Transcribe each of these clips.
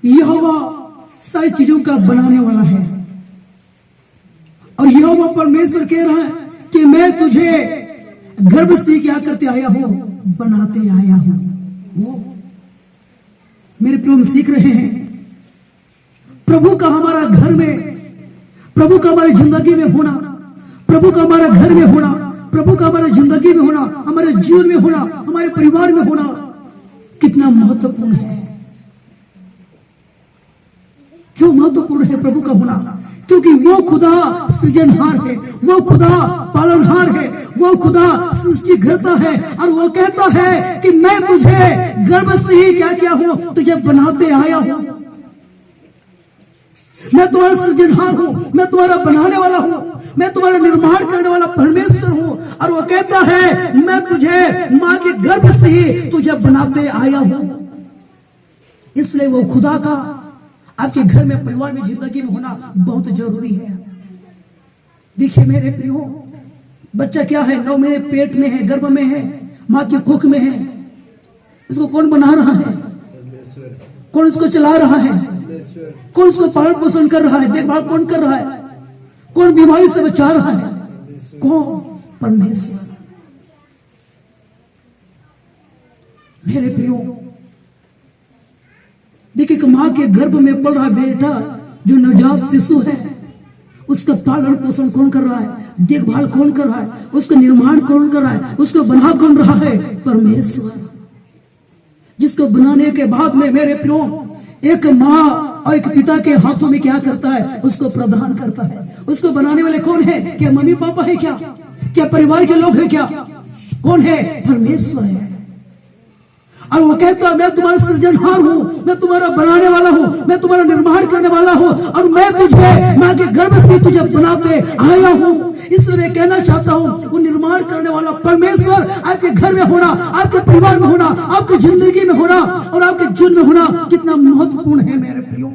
यहोवा सारी चीजों का बनाने वाला है। और यहोवा परमेश्वर कह रहा है कि मैं तुझे गर्भ से क्या करते आया हूं, बनाते आया हूं। वो मेरे प्रिय, हम सीख रहे हैं प्रभु का हमारा घर में, प्रभु का हमारी जिंदगी में होना, प्रभु का हमारा घर में होना, प्रभु का हमारे जिंदगी में होना, हमारे जीवन में होना, हमारे परिवार में होना कितना महत्वपूर्ण है। क्यों महत्वपूर्ण है प्रभु का होना? क्योंकि वो खुदा सृजनहार है, वो खुदा पालनहार है, वो खुदा सृष्टि करता है। और वो कहता है कि मैं तुझे गर्भ से ही क्या किया हूं, तुझे बनाते आया हूं। मैं तुम्हारा सृजनहार हूं, मैं तुम्हारा बनाने वाला हूं, मैं तुम्हारा निर्माण करने वाला परमेश्वर हूं। और वो कहता है मैं तुझे मां के गर्भ से ही तुझे बनाते आया हूं। इसलिए वो खुदा का आपके घर में, परिवार में, जिंदगी में होना बहुत जरूरी है। देखिए मेरे प्रियो, बच्चा क्या है, 9 महीने पेट में है, गर्भ में है, मां की कुख में है। इसको कौन बना रहा है? कौन इसको चला रहा है? कौन इसको पालन पोषण कर रहा है? देखभाल कौन कर रहा है? कौन बीमारी से बचा रहा है? कौन? परमेश्वर। मेरे प्रियो, देखिए कि मां के गर्भ में पल रहा बेटा जो नवजात शिशु है, उसका पालन पोषण कौन कर रहा है? देखभाल कौन कर रहा है? उसका निर्माण कौन कर रहा है? उसको बना कौन रहा है? परमेश्वर। जिसको बनाने के बाद में मेरे प्रियो, एक माँ और एक पिता के हाथों में क्या करता है? उसको प्रदान करता है। उसको बनाने वाले कौन है? क्या मम्मी पापा है? क्या परिवार के लोग हैं? क्या कौन है? परमेश्वर है। और वो कहता है मैं तुम्हारा सृजनहार हूं, मैं तुम्हारा बनाने वाला हूं, मैं तुम्हारा निर्माण करने वाला हूं, और मैं तुझे मां के गर्भ से तुझे बनाते आया हूं। इसलिए मैं कहना चाहता हूं वो निर्माण करने वाला परमेश्वर आपके घर में होना, आपके परिवार में होना, आपकी जिंदगी में होना और आपके जीवन में होना कितना महत्वपूर्ण है मेरे प्रियो,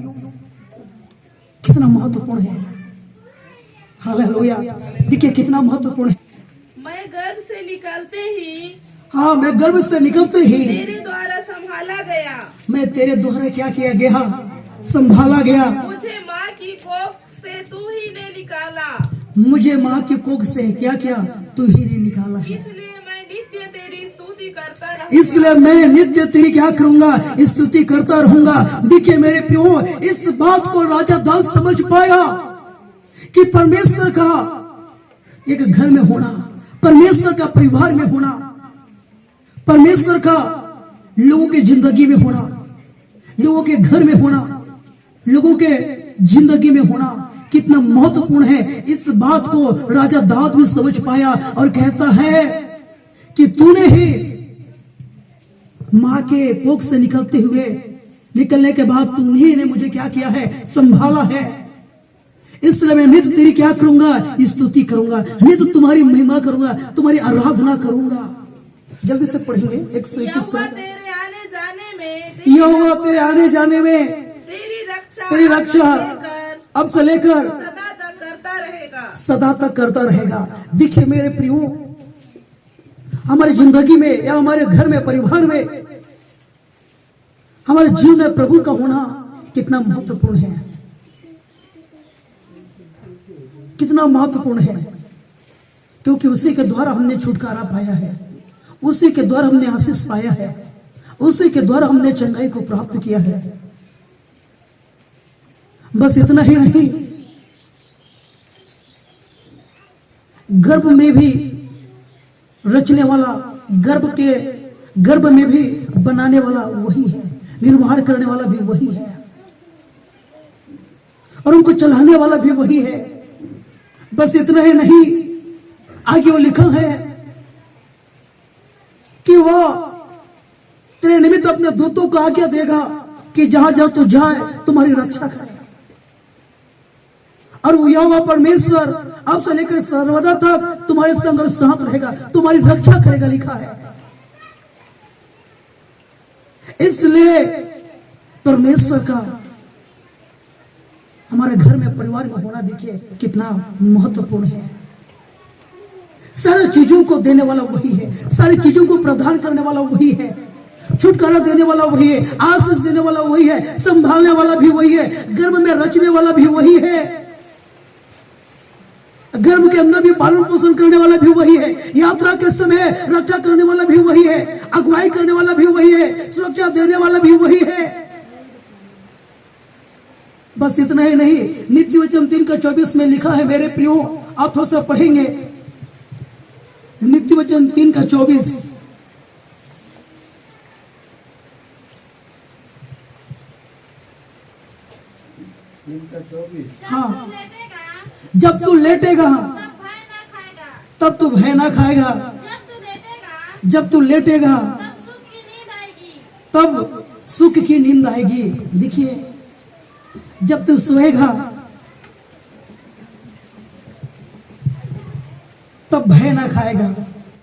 कितना महत्वपूर्ण है। हालेलुया। देखिए कितना महत्वपूर्ण है। मैं गर्भ से निकलते ही, हाँ, मैं गर्भ से निकलते ही तेरे द्वारा संभाला गया। मैं तेरे द्वारा क्या किया गया? संभाला गया। मुझे माँ की कोख से तू ही ने निकाला। मुझे माँ की कोख से क्या किया? तू ही ने निकाला है। इसलिए मैं नित्य तेरी स्तुति करता रहूंगा। इसलिए मैं नित्य तेरी क्या करूंगा? स्तुति करता रहूंगा। देखिए मेरे प्रियो, इस बात को राजा दाऊद समझ पाया कि परमेश्वर का एक घर में होना, परमेश्वर का परिवार में होना, परमेश्वर का लोगों की जिंदगी में होना, लोगों के घर में होना, लोगों के जिंदगी में होना कितना महत्वपूर्ण है। इस बात को राजा दाऊद भी समझ पाया और कहता है कि तूने ही मां के कोख से निकलने के बाद तूने ने मुझे क्या किया है? संभाला है। इसलिए मैं नित्य तेरी क्या करूंगा? स्तुति करूंगा, नित्य तुम्हारी महिमा करूंगा, तुम्हारी आराधना करूंगा। जल्दी से पढ़ेंगे 121 का। तेरे आने जाने में, यहोवा तेरे आने जाने में तेरी रक्षा अब से लेकर सदा तक करता रहेगा, सदा तक करता रहेगा। देखिए मेरे प्रियो, हमारी जिंदगी में या हमारे घर में, परिवार में, हमारे जीवन में प्रभु का होना कितना महत्वपूर्ण है, कितना महत्वपूर्ण है। क्योंकि उसी के द्वारा हमने छुटकारा पाया है, उसी के द्वारा हमने आशीष पाया है, उसी के द्वारा हमने चंगाई को प्राप्त किया है। बस इतना ही नहीं, गर्भ में भी रचने वाला, गर्भ में भी बनाने वाला वही है, निर्माण करने वाला भी वही है, और उनको चलाने वाला भी वही है। बस इतना ही नहीं, आगे वो लिखा है कि वो तेरे निमित्त अपने दूतों को आज्ञा देगा कि जहां जहां तू जाए तुम्हारी रक्षा करे। और वो यहोवा परमेश्वर अब से लेकर सर्वदा तक तुम्हारे संग और साथ रहेगा, तुम्हारी रक्षा करेगा, लिखा है। इसलिए परमेश्वर का हमारे घर में, परिवार में होना देखिए कितना महत्वपूर्ण है। सारी चीजों को देने वाला वही है, सारी चीजों को प्रदान करने वाला वही है। छुटकारा देने वाला वही है, आशीष देने वाला वही है, संभालने वाला भी वही है, गर्भ में रचने वाला भी वही है, गर्भ के अंदर भी पालन पोषण करने वाला भी वही है, यात्रा के समय रक्षा करने वाला भी वही है, अगुवाई करने वाला भी वही है, सुरक्षा देने वाला भी वही है। बस इतना ही नहीं, नीति वचन 3:24 में लिखा है मेरे प्रियो, आप थोड़ा सा पढ़ेंगे, नीति वचन 3:24। हाँ, जब तू लेटेगा तब तू भय ना खाएगा, जब तू लेटेगा तब सुख की नींद आएगी। देखिए, जब तू सोएगा तब भय ना खाएगा,